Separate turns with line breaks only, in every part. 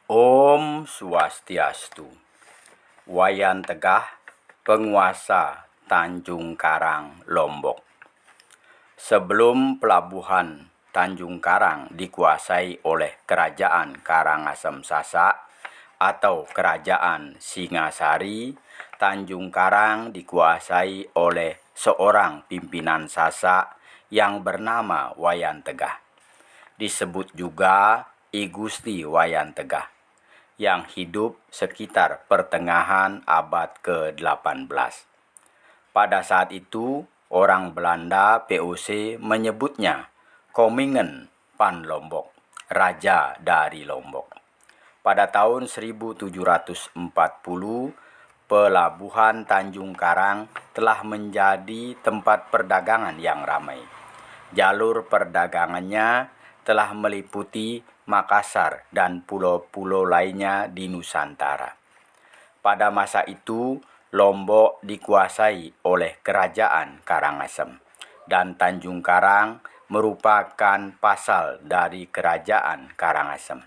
Om Swastiastu. Wayan Tegah, penguasa Tanjung Karang, Lombok. Sebelum pelabuhan Tanjung Karang dikuasai oleh Kerajaan Karangasem Sasak atau Kerajaan Singasari, Tanjung Karang dikuasai oleh seorang pimpinan Sasak yang bernama Wayan Tegah. Disebut juga I Gusti Wayan Tegah, yang hidup sekitar pertengahan abad ke-18. Pada saat itu, orang Belanda VOC menyebutnya Koningen Pan Lombok, Raja dari Lombok. Pada tahun 1740, pelabuhan Tanjung Karang telah menjadi tempat perdagangan yang ramai. Jalur perdagangannya telah meliputi Makassar dan pulau-pulau lainnya di Nusantara. Pada masa itu, Lombok dikuasai oleh Kerajaan Karangasem, dan Tanjung Karang merupakan pasal dari Kerajaan Karangasem.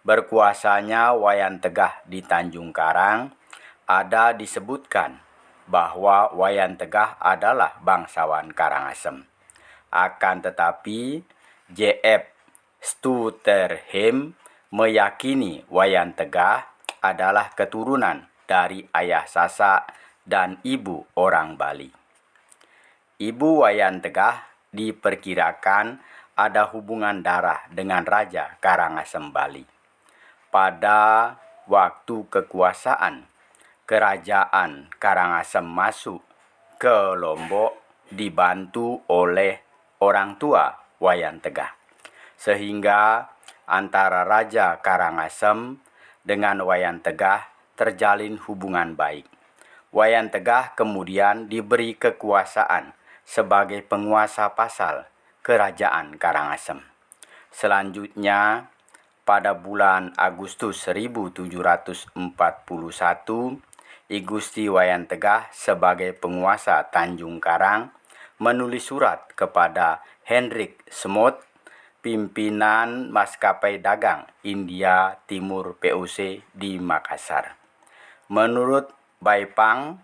Berkuasanya Wayan Tegah di Tanjung Karang, ada disebutkan bahwa Wayan Tegah adalah bangsawan Karangasem. Akan tetapi, J.F. Stutterheim meyakini Wayan Tegah adalah keturunan dari ayah Sasak dan ibu orang Bali. Ibu Wayan Tegah diperkirakan ada hubungan darah dengan Raja Karangasem Bali. Pada waktu kekuasaan Kerajaan Karangasem masuk ke Lombok dibantu oleh orang tua Wayan Tegah, sehingga antara Raja Karangasem dengan Wayan Tegah terjalin hubungan baik. Wayan Tegah kemudian diberi kekuasaan sebagai penguasa pasal Kerajaan Karangasem. Selanjutnya, pada bulan Agustus 1741, I Gusti Wayan Tegah sebagai penguasa Tanjung Karang menulis surat kepada Hendrik Smoot, pimpinan maskapai dagang India Timur VOC di Makassar. Menurut Baipang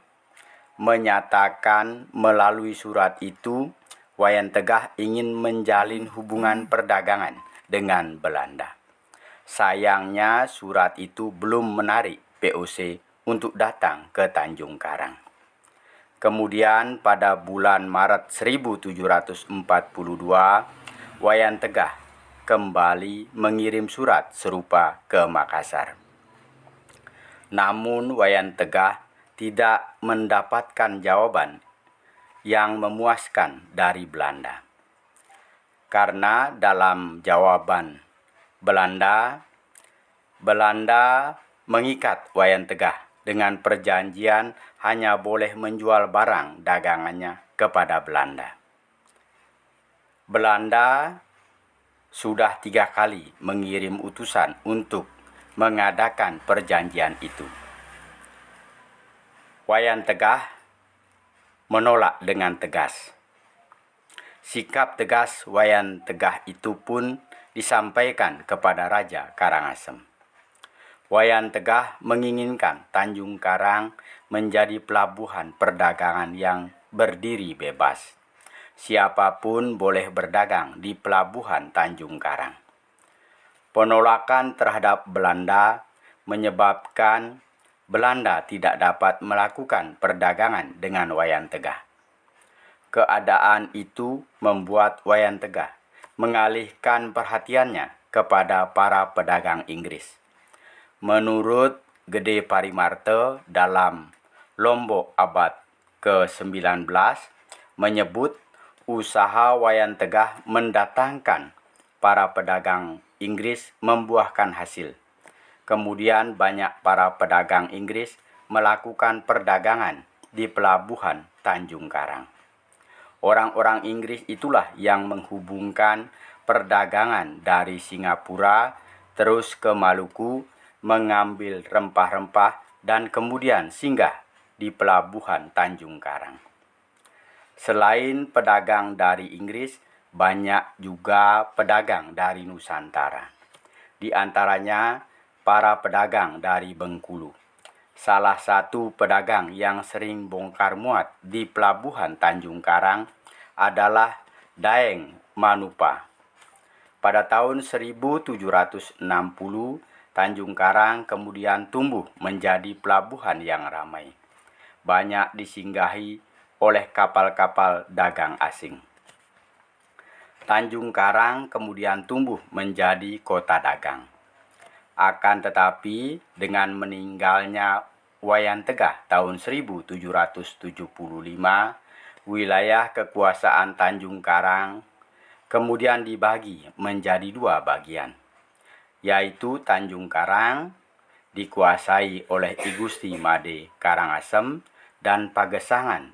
menyatakan melalui surat itu, Wayan Tegah ingin menjalin hubungan perdagangan dengan Belanda. Sayangnya surat itu belum menarik VOC untuk datang ke Tanjung Karang. Kemudian pada bulan Maret 1742, Wayan Tegah kembali mengirim surat serupa ke Makassar. Namun Wayan Tegah tidak mendapatkan jawaban yang memuaskan dari Belanda. Karena dalam jawaban Belanda mengikat Wayan Tegah dengan perjanjian hanya boleh menjual barang dagangannya kepada Belanda. Belanda sudah 3 kali mengirim utusan untuk mengadakan perjanjian itu. Wayan Tegah menolak dengan tegas. Sikap tegas Wayan Tegah itu pun disampaikan kepada Raja Karangasem. Wayan Tegah menginginkan Tanjung Karang menjadi pelabuhan perdagangan yang berdiri bebas. Siapapun boleh berdagang di pelabuhan Tanjung Karang. Penolakan terhadap Belanda menyebabkan Belanda tidak dapat melakukan perdagangan dengan Wayan Tegah. Keadaan itu membuat Wayan Tegah mengalihkan perhatiannya kepada para pedagang Inggris. Menurut Gede Parimarta dalam Lombok abad ke-19 menyebut usaha Wayan Tegah mendatangkan para pedagang Inggris membuahkan hasil. Kemudian banyak para pedagang Inggris melakukan perdagangan di pelabuhan Tanjung Karang. Orang-orang Inggris itulah yang menghubungkan perdagangan dari Singapura terus ke Maluku, mengambil rempah-rempah dan kemudian singgah di pelabuhan Tanjung Karang. Selain pedagang dari Inggris, banyak juga pedagang dari Nusantara. Di antaranya para pedagang dari Bengkulu. Salah satu pedagang yang sering bongkar muat di pelabuhan Tanjung Karang adalah Daeng Manupa. Pada tahun 1760, Tanjung Karang kemudian tumbuh menjadi pelabuhan yang ramai. Banyak disinggahi oleh kapal-kapal dagang asing. Tanjung Karang kemudian tumbuh menjadi kota dagang. Akan tetapi, dengan meninggalnya Wayan Tegah tahun 1775, wilayah kekuasaan Tanjung Karang kemudian dibagi menjadi dua bagian, yaitu Tanjung Karang dikuasai oleh I Gusti Made Karangasem dan Pagesangan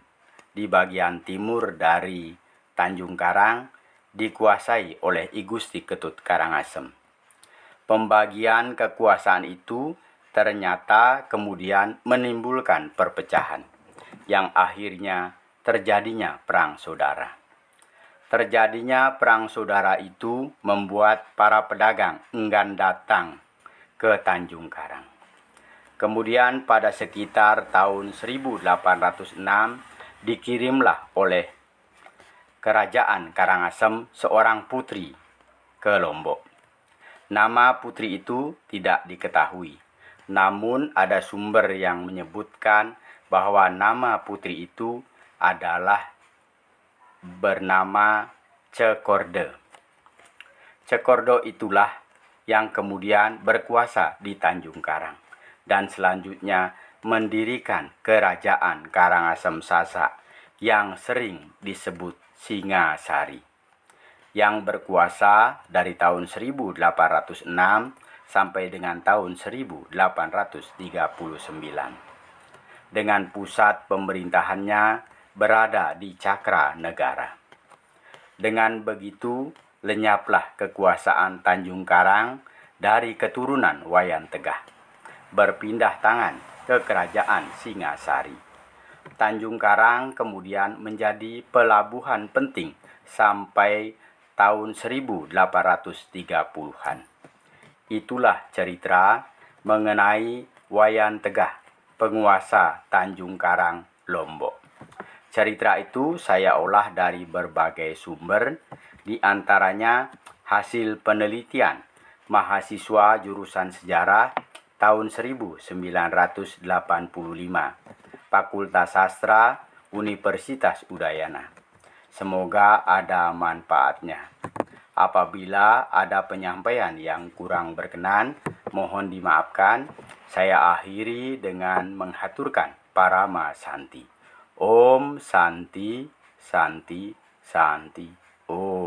di bagian timur dari Tanjung Karang dikuasai oleh I Gusti Ketut Karangasem. Pembagian kekuasaan itu ternyata kemudian menimbulkan perpecahan, yang akhirnya terjadinya perang saudara. Terjadinya perang saudara itu membuat para pedagang enggan datang ke Tanjung Karang. Kemudian pada sekitar tahun 1806 dikirimlah oleh Kerajaan Karangasem seorang putri ke Lombok. Nama putri itu tidak diketahui, namun ada sumber yang menyebutkan bahwa nama putri itu adalah bernama Cekordo. Cekordo itulah yang kemudian berkuasa di Tanjung Karang dan selanjutnya mendirikan Kerajaan Karangasem Sasak yang sering disebut Singasari, yang berkuasa dari tahun 1806 sampai dengan tahun 1839. Dengan pusat pemerintahannya berada di Cakra Negara. Dengan begitu, lenyaplah kekuasaan Tanjung Karang dari keturunan Wayan Tegah, berpindah tangan ke Kerajaan Singasari. Tanjung Karang kemudian menjadi pelabuhan penting sampai tahun 1830-an. Itulah cerita mengenai Wayan Tegah, penguasa Tanjung Karang, Lombok. Cerita itu saya olah dari berbagai sumber, di antaranya hasil penelitian mahasiswa jurusan sejarah tahun 1985, Fakultas Sastra Universitas Udayana. Semoga ada manfaatnya. Apabila ada penyampaian yang kurang berkenan, mohon dimaafkan. Saya akhiri dengan menghaturkan Parama Santi. Om Santi, Santi, Santi. Om.